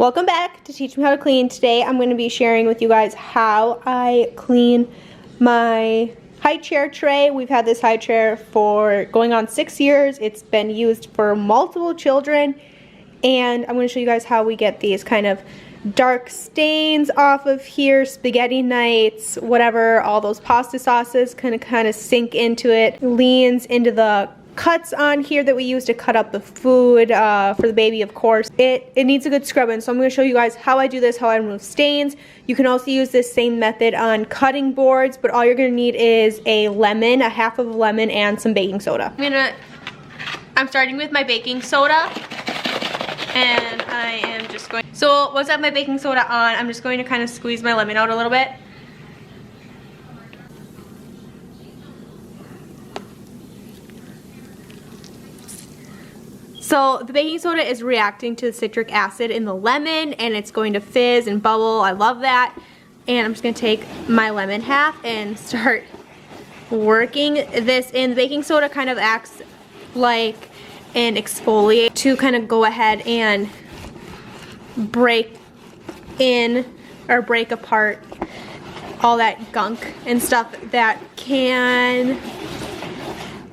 Welcome back to Teach Me How to Clean. Today I'm going to be sharing with you guys how I clean my high chair tray. We've had this high chair for going on 6 years. It's been used for multiple children, and I'm going to show you guys how we get these kind of dark stains off of here, spaghetti nights, whatever, all those pasta sauces kind of sink into it, leans into the cuts on here that we use to cut up the food for the baby, of course. It needs a good scrubbing, so I'm going to show you guys how I do this, how I remove stains. You can also use this same method on cutting boards, but all you're going to need is a lemon, a half of a lemon, and some baking soda. I'm starting with my baking soda, and I am just going, so once I have my baking soda on, I'm just going to kind of squeeze my lemon out a little bit. So the baking soda is reacting to the citric acid in the lemon, and it's going to fizz and bubble. I love that. And I'm just going to take my lemon half and start working this in. The baking soda kind of acts like an exfoliate to kind of go ahead and break in or break apart all that gunk and stuff that can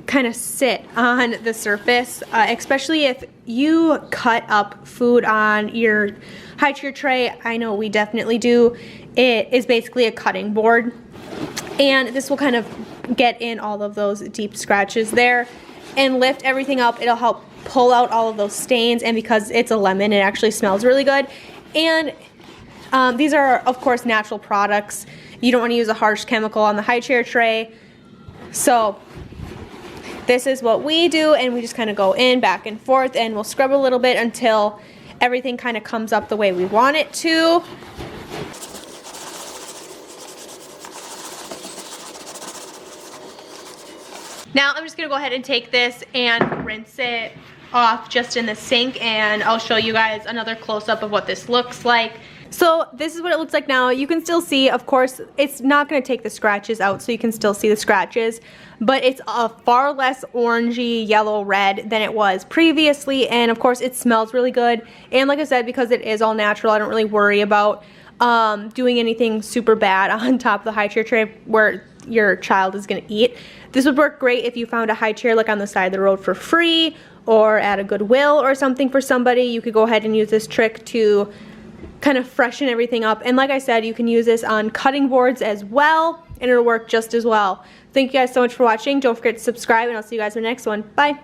kind of sit on the surface, especially if you cut up food on your high chair tray. I know we definitely do. It is basically a cutting board, and this will kind of get in all of those deep scratches there and lift everything up. It'll help pull out all of those stains, and because it's a lemon, it actually smells really good. And these are, of course, natural products. You don't want to use a harsh chemical on the high chair tray. So this is what we do, and we just kind of go in back and forth, and we'll scrub a little bit until everything kind of comes up the way we want it to. Now I'm just going to go ahead and take this and rinse it off just in the sink, and I'll show you guys another close-up of what this looks like. So this is what it looks like now. You can still see, of course, it's not going to take the scratches out, so you can still see the scratches, but it's a far less orangey, yellow, red than it was previously, and of course it smells really good. And like I said, because it is all natural, I don't really worry about doing anything super bad on top of the high chair tray where your child is going to eat. This would work great if you found a high chair like on the side of the road for free, or at a Goodwill or something for somebody. You could go ahead and use this trick to kind of freshen everything up. And like I said, you can use this on cutting boards as well, and it'll work just as well. Thank you guys so much for watching. Don't forget to subscribe, and I'll see you guys in the next one. Bye.